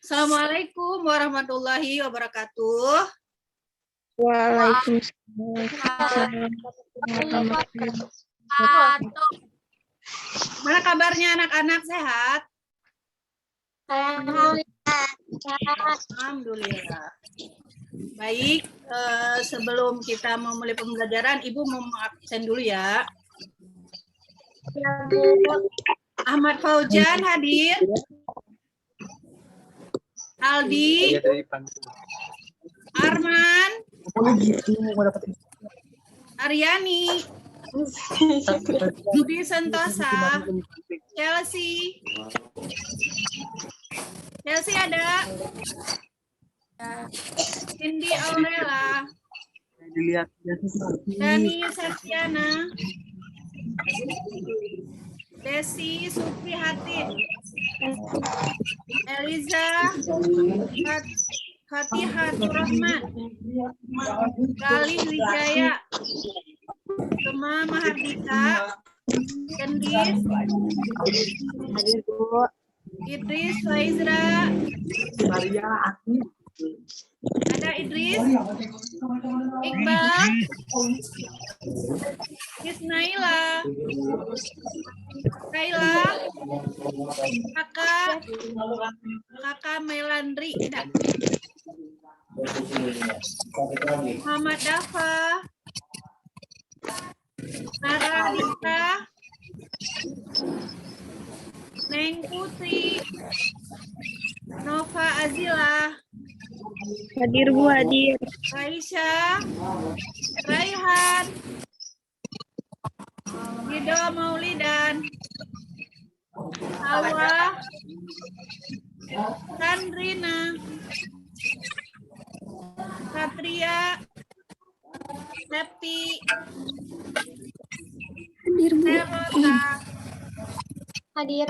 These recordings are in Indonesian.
Assalamualaikum warahmatullahi wabarakatuh. Waalaikumsalam. Mana kabarnya anak-anak, sehat? Alhamdulillah. Baik, sebelum kita memulai pembelajaran, Ibu mau absen dulu ya. Ahmad Faujan hadir. Aldi. Arman. Aryani. Budi Sentosa. Chelsea. Chelsea ada. Cindy Aurela. Dani Septiana. Desi Suprihatin. Eliza Fatihatur Rahman. Galih Wijaya. Gema Mahardika. Kendis. Idris Faizra. Ada Idris. Iqbal. Isnaila. Kaila. Kakak Melandri. Ada. Muhammad Dafa. Nara Rita. Neng Putri. Nova Azila. Hadir Bu, hadir. Raisya. Raihan. Gido Maulidan. Hawa. Sandrina. Satria. Septi. Hadir Bu. Serota. Hadir.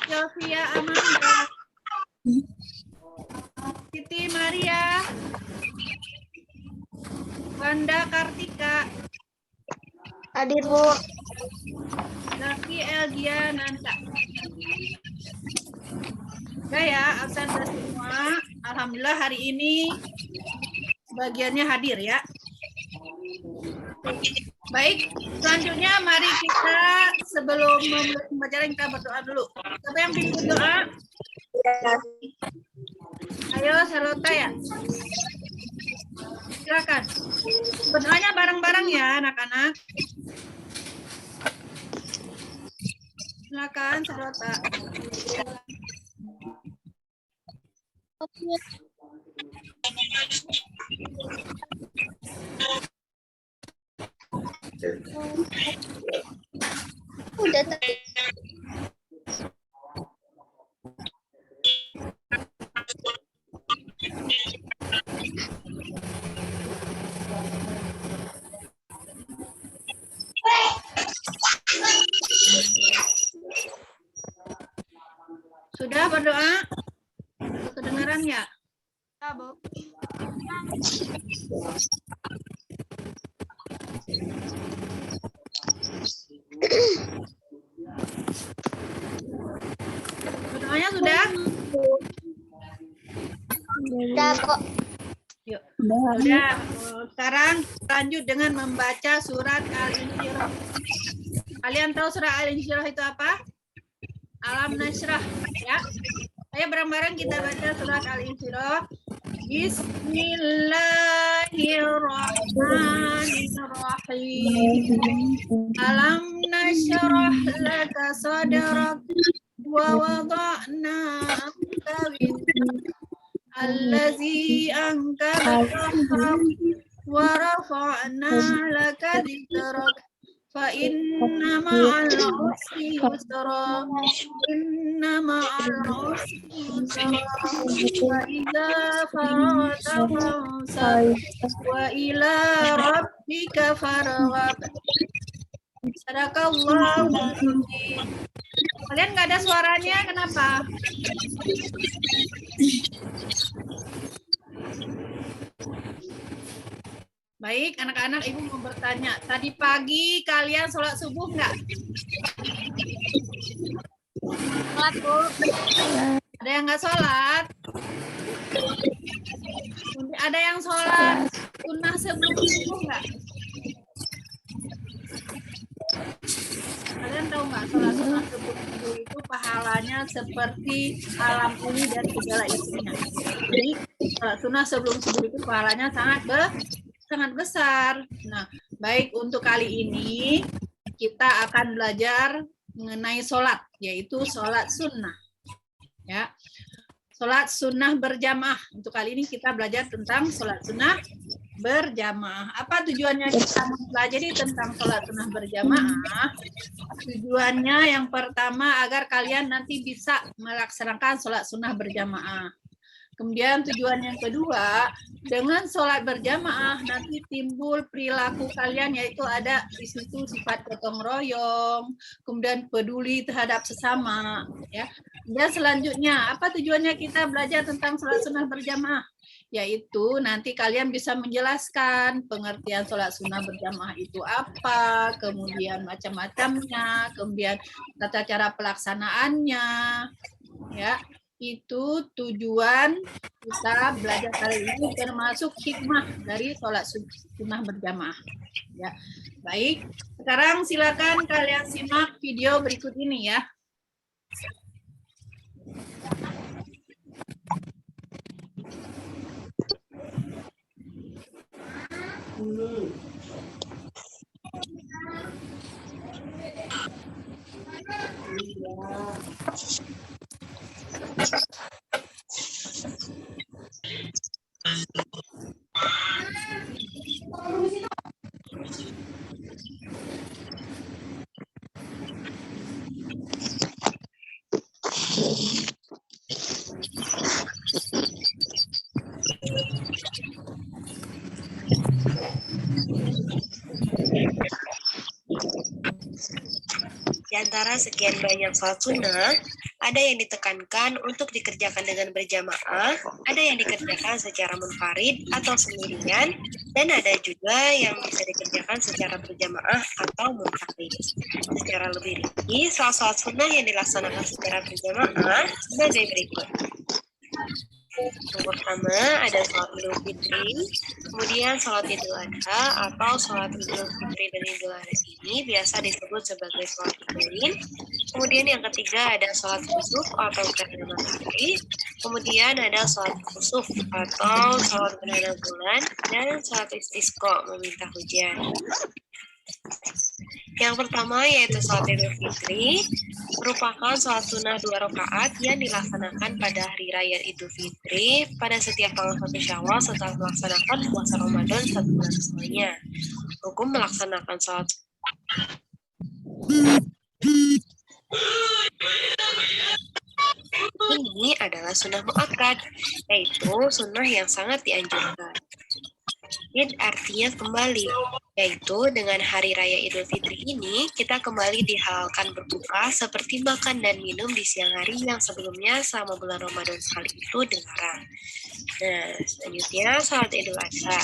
Sylvia Amanda. Siti Maria. Wanda Kartika. Hadir Bu. Zaki Elgiananta. Udah ya, absen semua. Alhamdulillah hari ini sebagiannya hadir ya. Baik, selanjutnya mari kita sebelum memulai pembelajaran kita berdoa dulu. Siapa yang pimpin doa? Ayo, Sarota ya. Silakan. Berdoanya bareng-bareng ya, anak-anak. Silakan, Sarota. Udah tadi. Sudah berdoa? Kedengaran ya? Ya, Bu. Berdoanya sudah? Udah kok. Yuk. Sudah. Sekarang lanjut dengan membaca surat Al-Insyirah. Kalian tahu surat Al-Insyirah itu apa? Alam Nashrah ya. Ayo bareng-bareng kita baca surat Al-Insyirah. Bismillahirrahmanirrahim. Alam nashrah laka sadrak wa wada'na anka wizrak allazi ankara dhahrak wa rafa'na laka dhikrak fa inna ma'al usri yusra inna ma'al usri yusra wa idza faragta fansab wa ila rabbika farghab. Sadaqallahu azim. Kalian nggak ada suaranya, kenapa? Baik, anak-anak, Ibu mau bertanya. Tadi pagi kalian sholat subuh nggak? sholat, Bu. Ada yang nggak sholat? Ada yang sholat sunnah sebelum subuh nggak? Kalian tahu nggak sholat sunnah sebelum subuh itu pahalanya seperti alam ini dan segala isinya. Jadi sholat sunnah sebelum subuh itu pahalanya sangat besar. Nah, baik untuk kali ini kita akan belajar mengenai sholat, yaitu sholat sunnah. Ya, sholat sunnah berjamaah. Untuk kali ini kita belajar tentang sholat sunnah berjamaah. Apa tujuannya kita mempelajari tentang sholat sunnah berjamaah? Tujuannya yang pertama agar kalian nanti bisa melaksanakan sholat sunnah berjamaah. Kemudian tujuan yang kedua, dengan sholat berjamaah nanti timbul perilaku kalian, yaitu ada di situ sifat gotong royong, kemudian peduli terhadap sesama. Ya. Dan selanjutnya, apa tujuannya kita belajar tentang sholat sunnah berjamaah? Yaitu nanti kalian bisa menjelaskan pengertian sholat sunnah berjamaah itu apa, kemudian macam-macamnya, kemudian tata cara pelaksanaannya, ya. Itu tujuan kita belajar kali ini, termasuk hikmah dari sholat sunnah berjamaah. Ya, baik. Sekarang silakan kalian simak video berikut ini ya. Di antara sekian banyak sholat sunnah, ada yang ditekankan untuk dikerjakan dengan berjamaah, ada yang dikerjakan secara munfarid atau sendirian, dan ada juga yang bisa dikerjakan secara berjamaah atau munfarid. Secara lebih rinci, sholat sunnah yang dilaksanakan secara berjamaah sebagai berikut. Yang pertama ada sholat Idul Fitri, kemudian sholat Idul Adha atau sholat Idul Fitri dan Idul Adha ini biasa disebut sebagai sholat Idul. Kemudian yang ketiga ada sholat khusuf atau gerhana matahari, kemudian ada sholat khusuf atau sholat gerhana bulan, dan sholat istisqa meminta hujan. Yang pertama yaitu sholat Idul Fitri, merupakan sholat sunnah 2 rakaat yang dilaksanakan pada hari raya Idul Fitri pada setiap tanggal 1 Syawal setelah melaksanakan puasa Ramadan 1 bulan setelahnya. Hukum melaksanakan sholat ini adalah sunnah muakkad, yaitu sunnah yang sangat dianjurkan. Id artinya kembali, yaitu dengan hari raya Idul Fitri ini kita kembali dihalalkan berbuka seperti makan dan minum di siang hari yang sebelumnya selama bulan Ramadan sekali itu dilarang. Nah, selanjutnya sholat Idul Adha,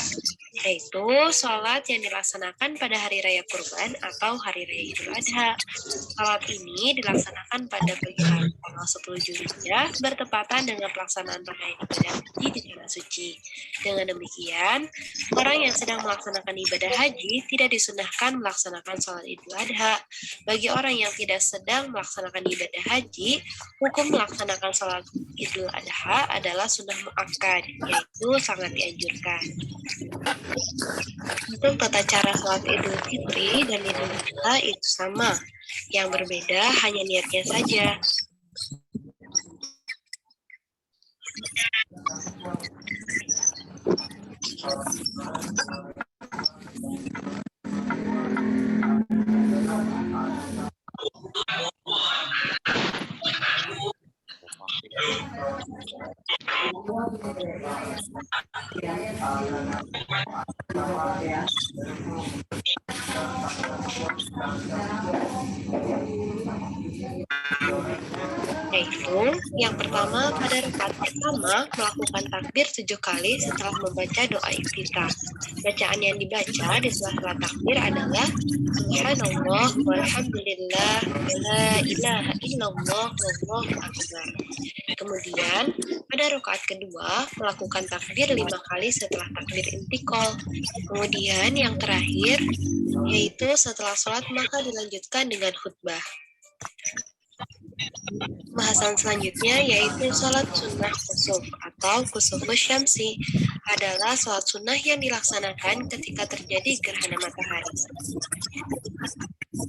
yaitu sholat yang dilaksanakan pada hari raya Kurban atau hari raya Idul Adha. Sholat ini dilaksanakan pada pagi hari tanggal 10 Zulhijjah bertepatan dengan pelaksanaan rangkaian ibadah haji di tanah suci. Dengan demikian, orang yang sedang melaksanakan ibadah haji tidak disunahkan melaksanakan sholat Idul Adha. Bagi orang yang tidak sedang melaksanakan ibadah haji, hukum melaksanakan sholat Idul Adha adalah sunnah muakkad, yaitu sangat dianjurkan. Untuk tata cara sholat Idul Fitri dan Idul Adha itu sama, yang berbeda hanya niatnya saja. Yaitu yang pertama pada rakaat pertama melakukan takbir 7 kali setelah membaca doa iftitah. Bacaan yang dibaca di sela-sela takbir adalah Subhanallah walhamdulillah wala ilaha illallah wallahu akbar. Kemudian pada rakaat kedua melakukan takbir 5 kali setelah takbir intikal. Kemudian yang terakhir yaitu setelah sholat maka dilanjutkan dengan khutbah. Bahasan selanjutnya yaitu sholat sunnah kusuf atau kusufus syamsi adalah sholat sunnah yang dilaksanakan ketika terjadi gerhana matahari.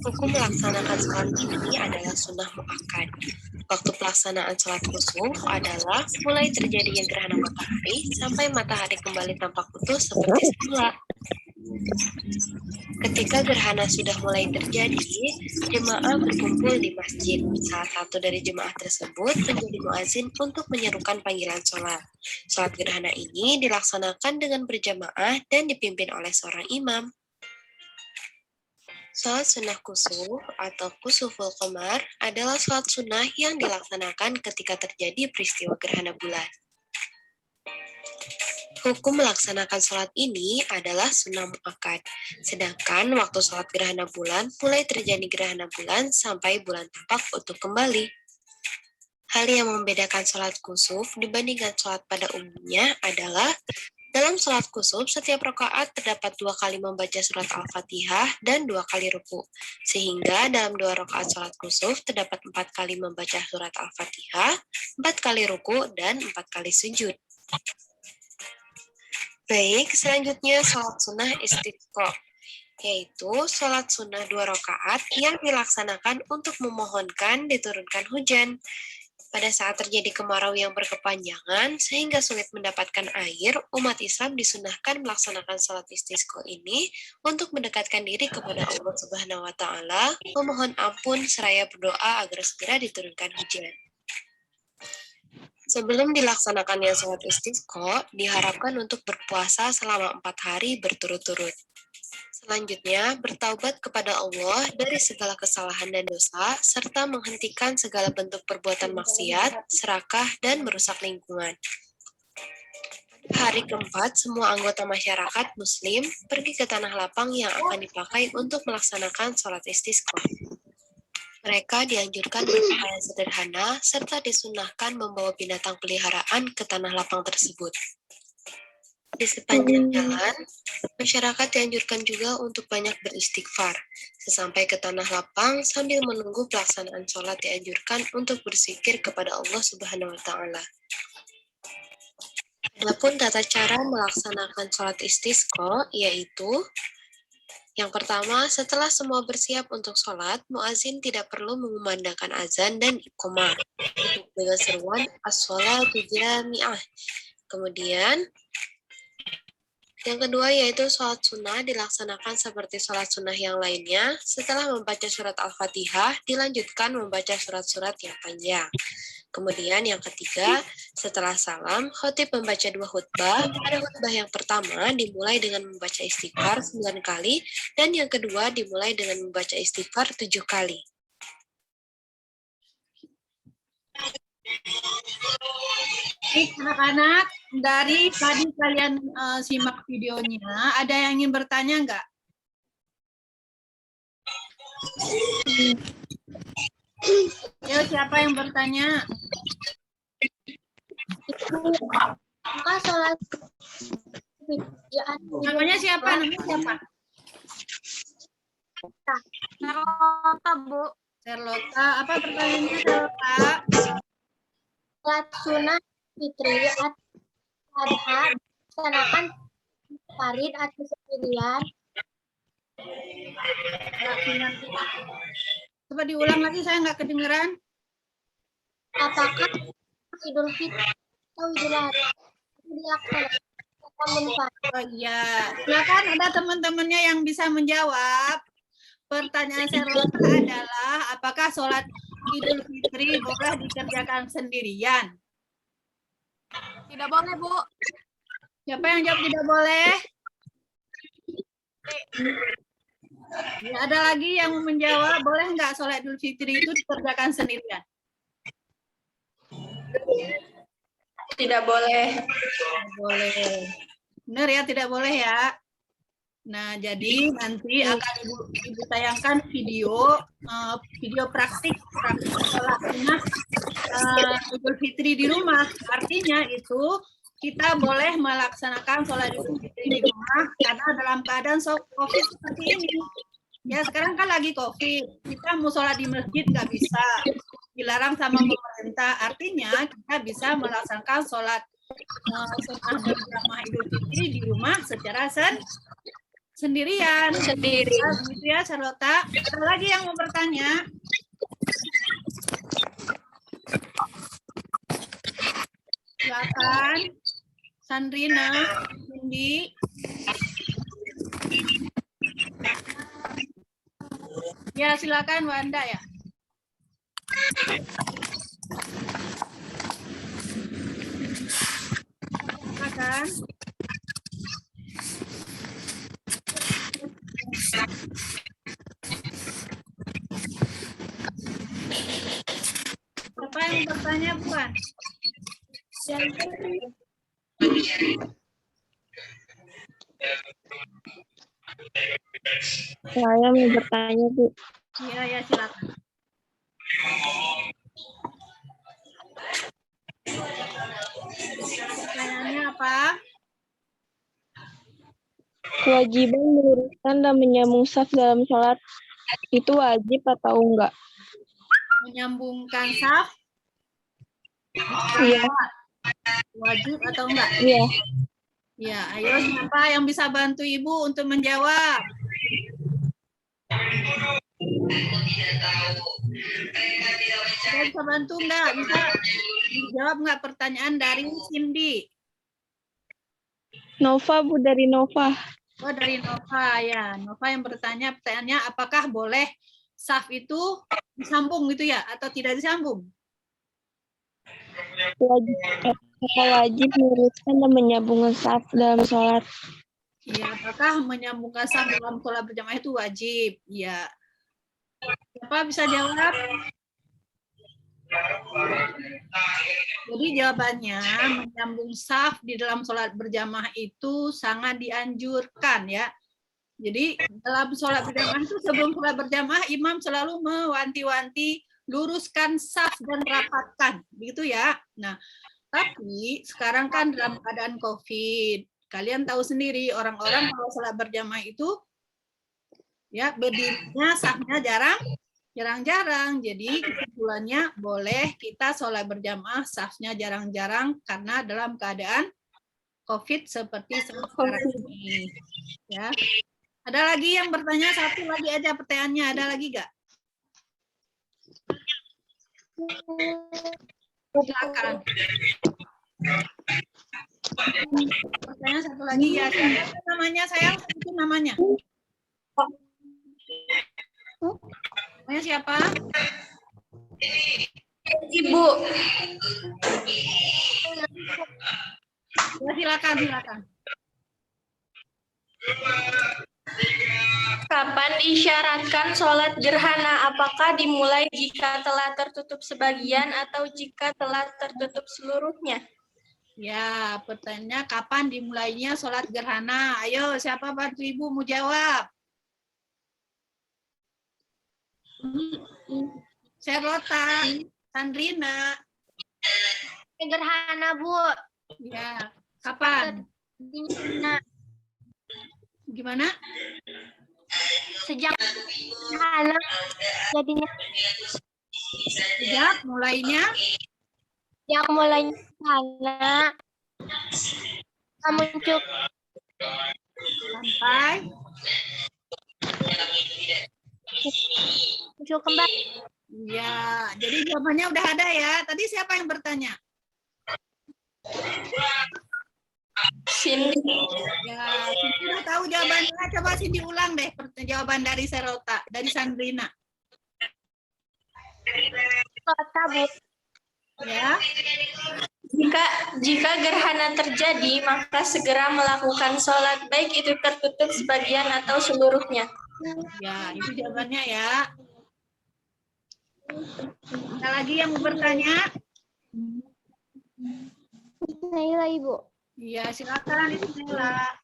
Hukum melaksanakan sholat ini adalah sunnah muakkad. Waktu pelaksanaan sholat kusuf adalah mulai terjadinya gerhana matahari sampai matahari kembali tampak utuh seperti semula. Ketika gerhana sudah mulai terjadi, jemaah berkumpul di masjid. Salah satu dari jemaah tersebut menjadi muazin untuk menyerukan panggilan sholat. Sholat gerhana ini dilaksanakan dengan berjamaah dan dipimpin oleh seorang imam. Sholat sunnah kusuf atau kusuful qamar adalah sholat sunnah yang dilaksanakan ketika terjadi peristiwa gerhana bulan. Hukum melaksanakan sholat ini adalah sunnah muakkad. Sedangkan waktu sholat gerhana bulan mulai terjadi gerhana bulan sampai bulan tampak utuh kembali. Hal yang membedakan sholat kusuf dibandingkan sholat pada umumnya adalah dalam sholat kusuf setiap rakaat terdapat 2 kali membaca surat Al-Fatihah dan 2 kali ruku. Sehingga dalam 2 rakaat sholat kusuf terdapat 4 kali membaca surat Al-Fatihah, 4 kali ruku, dan 4 kali sujud. Baik, selanjutnya sholat sunnah istisqa, yaitu sholat sunnah 2 rakaat yang dilaksanakan untuk memohonkan diturunkan hujan. Pada saat terjadi kemarau yang berkepanjangan sehingga sulit mendapatkan air, umat Islam disunahkan melaksanakan sholat istisqa ini untuk mendekatkan diri kepada Allah Subhanahu wa Ta'ala, memohon ampun seraya berdoa agar segera diturunkan hujan. Sebelum dilaksanakannya sholat istisqa, diharapkan untuk berpuasa selama 4 hari berturut-turut. Selanjutnya, bertaubat kepada Allah dari segala kesalahan dan dosa, serta menghentikan segala bentuk perbuatan maksiat, serakah, dan merusak lingkungan. Hari keempat, semua anggota masyarakat Muslim pergi ke tanah lapang yang akan dipakai untuk melaksanakan sholat istisqa. Mereka dianjurkan berpakaian sederhana serta disunahkan membawa binatang peliharaan ke tanah lapang tersebut. Di sepanjang jalan, masyarakat dianjurkan juga untuk banyak beristighfar. Sesampai ke tanah lapang sambil menunggu pelaksanaan sholat dianjurkan untuk berzikir kepada Allah Subhanahu wa Ta'ala. Adapun tata cara melaksanakan sholat istisqa yaitu yang pertama, setelah semua bersiap untuk sholat, muazin tidak perlu mengumandangkan azan dan iqamah dengan seruan as-sholatu jami'ah. Kemudian, yang kedua yaitu sholat sunnah dilaksanakan seperti sholat sunnah yang lainnya. Setelah membaca surat Al-Fatihah, dilanjutkan membaca surat-surat yang panjang. Kemudian yang ketiga, setelah salam, khatib membaca 2 khutbah. Pada khutbah yang pertama dimulai dengan membaca istighfar 9 kali, dan yang kedua dimulai dengan membaca istighfar 7 kali. Baik, anak-anak, dari tadi kalian simak videonya, ada yang ingin bertanya nggak? Yo, siapa yang bertanya? Maka sholat Namanya siapa? Namanya siapa? Charlotte, Bu. Charlotte. Apa pertanyaannya, Charlotte? Sholat sunnah fitri adha dilaksanakan farid atau sendirian. Coba diulang lagi, saya nggak kedengeran. Apakah Idul Fitri atau Idul Adha dilaksanakan farid? Oh iya, silakan ada teman-temannya yang bisa menjawab. Pertanyaan Charlotte adalah, apakah sholat Idul Fitri boleh dikerjakan sendirian? Tidak boleh, Bu. Siapa yang jawab tidak boleh? Ya, ada lagi yang menjawab, boleh nggak sholat Idul Fitri itu dikerjakan sendirian? Tidak boleh. Boleh. Benar ya, tidak boleh ya. Nah, jadi nanti akan Ibu tayangkan video praktik sholat sunat Idul Fitri di rumah. Artinya itu kita boleh melaksanakan sholat Idul Fitri di rumah karena dalam keadaan COVID seperti ini. Ya, sekarang kan lagi COVID. Kita mau sholat di masjid nggak bisa. Dilarang sama pemerintah. Artinya kita bisa melaksanakan sholat sunat berjamaah Idul Fitri di rumah secara sendirian. Gitu ya, Charlotta. Ada lagi yang mau bertanya? Silakan. Sandrina, Cindy. Ya, silakan Wanda ya. Silakan. Siapa yang bertanya, bukan? Saya mau bertanya, Bu. Iya, ya, silakan. Pertanyaannya apa? Kewajiban meluruskan dan menyambung saf dalam sholat itu wajib atau enggak? Menyambungkan saf? Iya. Wajib atau enggak? Iya. Ya, ayo siapa yang bisa bantu Ibu untuk menjawab? Saya bisa bantu enggak? Bisa dijawab enggak pertanyaan dari Cindy? Nova, Bu, dari Nova. Oh, dari Nova ya. Nova yang bertanya, pertanyaannya apakah boleh saf itu disambung gitu ya atau tidak disambung? Wajib meluruskan dan menyambungkan saf dalam sholat. Iya, apakah menyambungkan saf dalam sholat berjamaah itu wajib? Iya. Siapa bisa jawab? Jadi jawabannya menyambung saf di dalam sholat berjamaah itu sangat dianjurkan ya. Jadi dalam sholat berjamaah itu sebelum sholat berjamaah imam selalu mewanti-wanti luruskan saf dan rapatkan, begitu ya. Nah, tapi sekarang kan dalam keadaan COVID, kalian tahu sendiri orang-orang kalau sholat berjamaah itu ya berdirinya safnya jarang-jarang. Jadi kesimpulannya boleh kita sholat berjamaah safnya jarang-jarang karena dalam keadaan COVID seperti sekarang ini. Ya. Ada lagi yang bertanya? Satu lagi aja pertanyaannya. Ada lagi nggak? Silakan. Pertanyaan satu lagi ya. Siapa namanya sayang? Itu namanya. Namanya siapa? Ibu. Ya, silakan. Kapan disyaratkan sholat gerhana? Apakah dimulai jika telah tertutup sebagian atau jika telah tertutup seluruhnya? Ya, pertanyaannya kapan dimulainya sholat gerhana? Ayo, siapa bantu Ibu mau jawab? Charlotta, Sandrina. Gerhana, Bu. Ya, kapan? Gimana? Sejak gerhana jadinya Sejak mulainya? yang mulai gerhana muncul Sampai? muncul kembali. Ya, jadi jawabannya udah ada ya. Tadi siapa yang bertanya? Cindy. Ya, Cindy udah tahu jawabannya. Coba Cindy ulang deh jawaban dari Charlotta, dari Sandrina. Kota, Bu. Ya. Jika gerhana terjadi, maka segera melakukan sholat, baik itu tertutup sebagian atau seluruhnya. Ya, itu jawabannya ya. Ada lagi yang mau bertanya? Naila, Ibu. Iya, silakan Ismaila.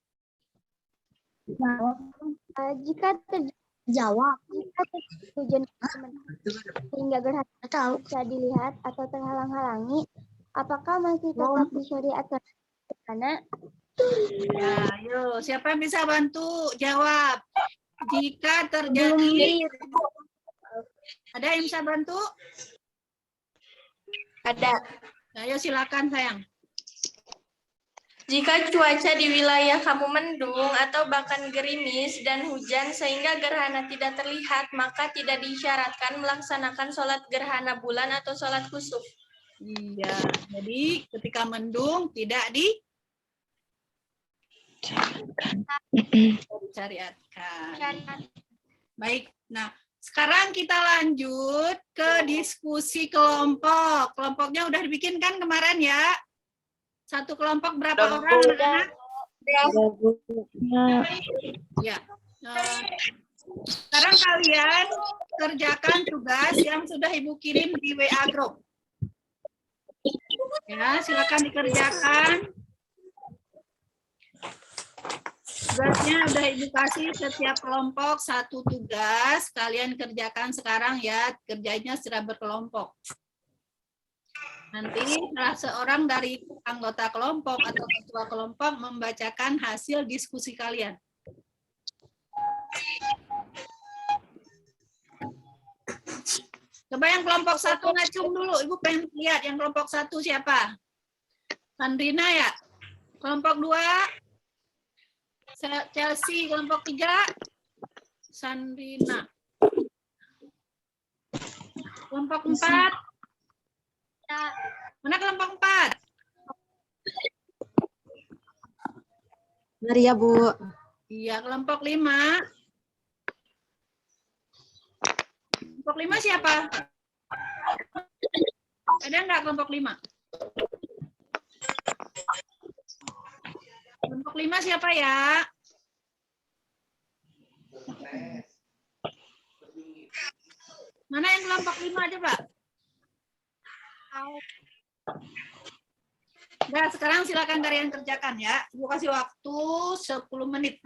Jika terjawab, jika terjadi hujan sehingga gerhana bisa dilihat atau terhalang-halangi, apakah masih tetap disyariatkan gerhana? Ya, yuk, siapa yang bisa bantu jawab? Jika terjadi, ada yang bisa bantu? Ada. Ayo silakan sayang. Jika cuaca di wilayah kamu mendung atau bahkan gerimis dan hujan sehingga gerhana tidak terlihat, maka tidak disyaratkan melaksanakan sholat gerhana bulan atau sholat kusuf. Iya, jadi ketika mendung tidak disyariatkan. Baik, nah sekarang kita lanjut ke diskusi kelompok. Kelompoknya udah dibikin kan kemarin ya? Satu kelompok berapa orang anak-anak? Ya. Sekarang kalian kerjakan tugas yang sudah Ibu kirim di WA Group. Ya, silakan dikerjakan. Tugasnya udah Ibu kasih setiap kelompok satu tugas. Kalian kerjakan sekarang ya, kerjanya secara berkelompok. Nanti salah seorang dari anggota kelompok atau ketua kelompok membacakan hasil diskusi kalian. Coba yang kelompok 1 ngacung dulu. Ibu pengen lihat yang kelompok 1 siapa? Sandrina ya? Kelompok 2? Chelsea. Kelompok 3? Sandrina. Kelompok 4? Mana kelompok 4? Maria, Bu. Iya, kelompok 5. Kelompok 5 siapa? Ada nggak kelompok 5? Kelompok 5 siapa ya? Mana yang kelompok 5 coba? Nah, sekarang silakan kalian kerjakan ya. Ibu kasih waktu 10 menit.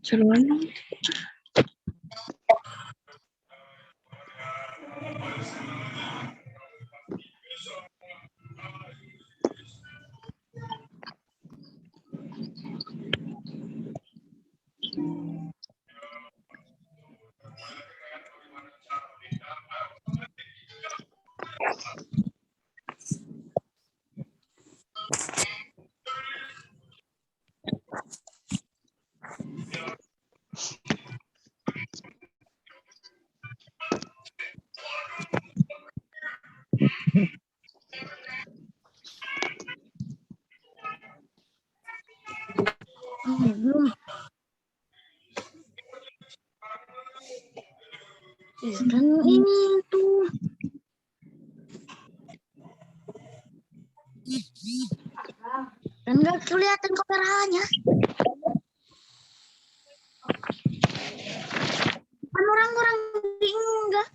Seruan. Kan itu. Dan nggak kelihatan kameranya. Kan orang-orang enggak.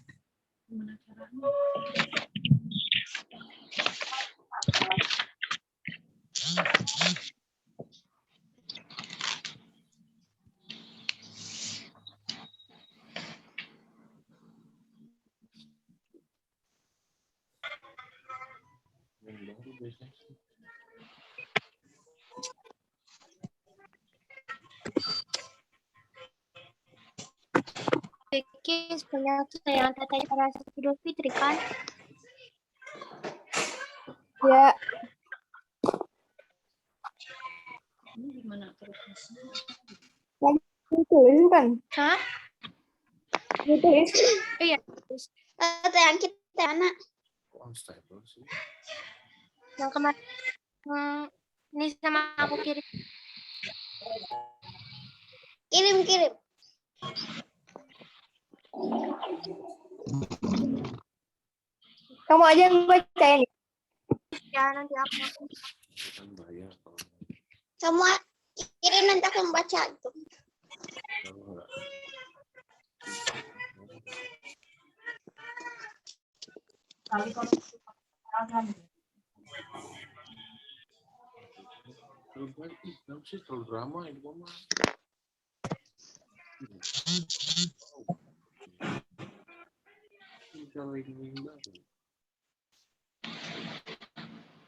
Vicky sebenarnya yang katanya pada saat Idul Fitri kan? Ya, Ini gimana terus? tulis kan? Hah? Tulis. Iya. Yang kita anak. Yang kemarin ini sama aku kirim. Kirim. Kamu aja yang bacain. Ya nanti aku. Semua kirim nanti aku membaca itu. Terlalu drama ini mama.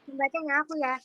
Bacanya aku ya.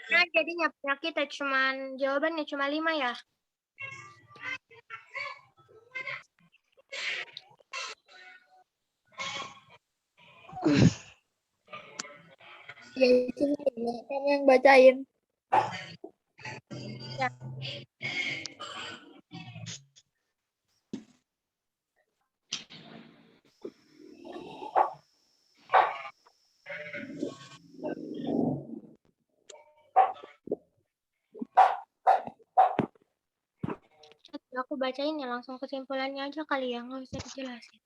Nah, jadinya kita jawabannya cuma 5 ya. Ya itu kamu yang bacain. Ya. Aku bacain ya langsung kesimpulannya aja kali ya, nggak usah dijelasin.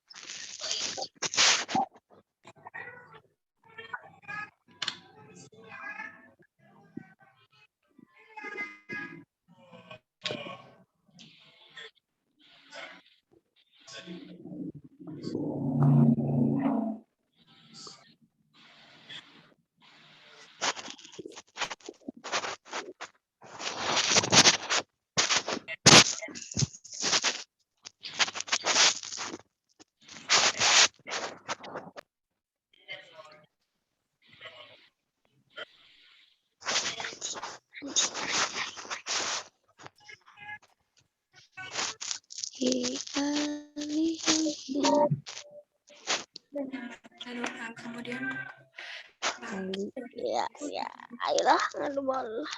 Ayolah, ngadu bola.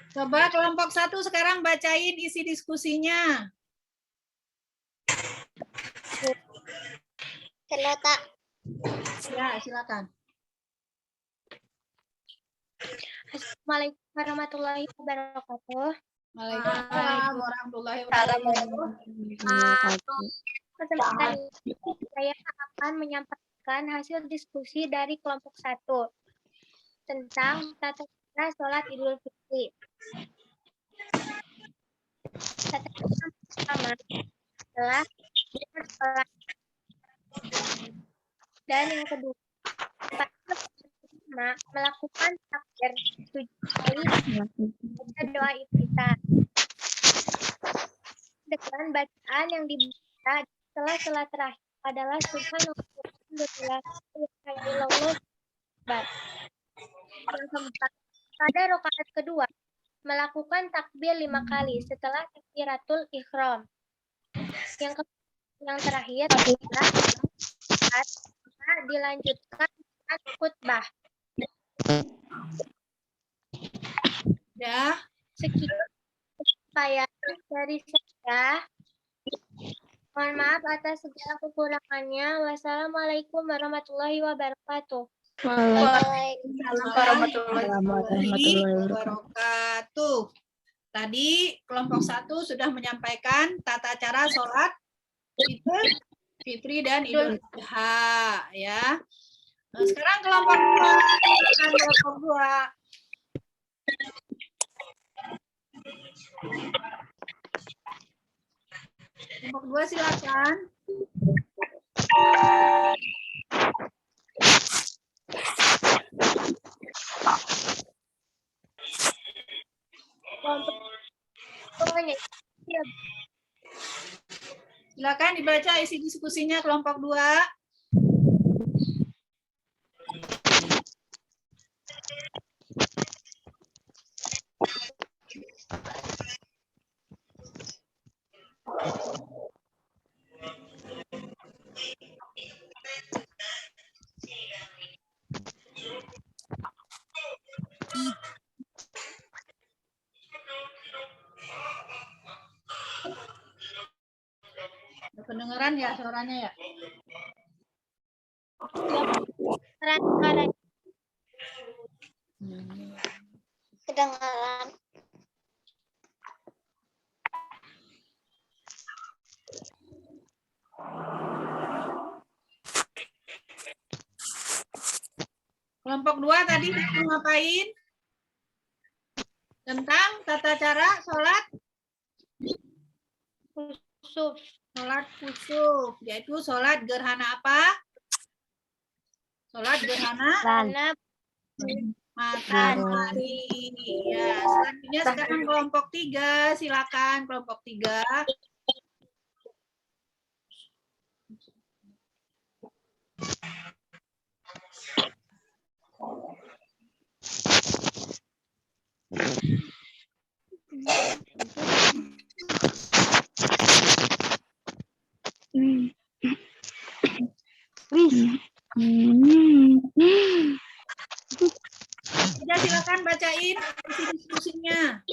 Coba kelompok 1 sekarang bacain isi diskusinya. Celota. Ya, silakan. Assalamualaikum warahmatullahi wabarakatuh. Waalaikumsalam warahmatullahi wabarakatuh. Kesempatan ini saya akan menyampaikan hasil diskusi dari kelompok 1 tentang tata cara sholat Idul Fitri. Tata cara pertama adalah sholat. Dan yang kedua, melakukan takbir 7 kali baca doa iftitah dengan bacaan yang dibaca setelah sholat terakhir adalah subhanallah. Yang keempat, pada rakaat kedua melakukan takbir 5 kali setelah takbiratul ihram. Yang terakhir adalah dilanjutkan saat khutbah. Ya, Sekian upaya dari saya. Mohon maaf atas segala kekurangannya. Wassalamualaikum warahmatullahi wabarakatuh. Waalaikumsalam warahmatullahi wabarakatuh. Tadi kelompok 1 sudah menyampaikan tata cara sholat Idul Fitri dan Idul Adha, ya. Nah, sekarang kelompok 2. Kelompok 2. Kelompok 2 silakan. Silakan dibaca isi diskusinya kelompok 2. Kedengeran ya suaranya ya? Kedengaran. Kelompok 2 tadi mau ngapain? Tentang tata cara sholat Khusuf. Sholat khusuf, yaitu sholat gerhana apa? Sholat gerhana matahari. Ya, selanjutnya sekarang kelompok 3, silakan kelompok 3. Ya, silakan bacain isi diskusinya.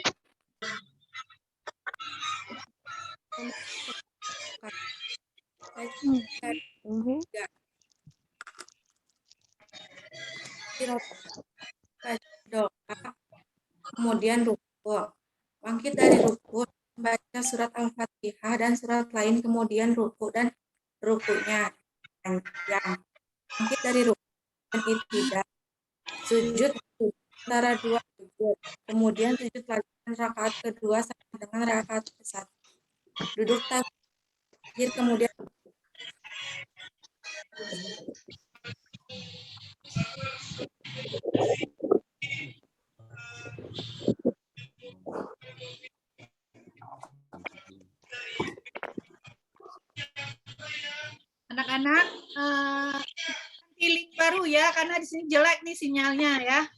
Doa, kemudian ruku. Bangkit dari ruku, baca surat Al-Fatihah dan surat lain, kemudian ruku dan rukunya panjang. Bangkit dari ruku dan i'tidal. Sujud antara 2 sujud. Kemudian sujud lanjutan rakaat kedua sama dengan rakaat ke-1. Duduk takbir, kemudian Anak-anak, link baru ya, karena di sini jelek nih sinyalnya ya.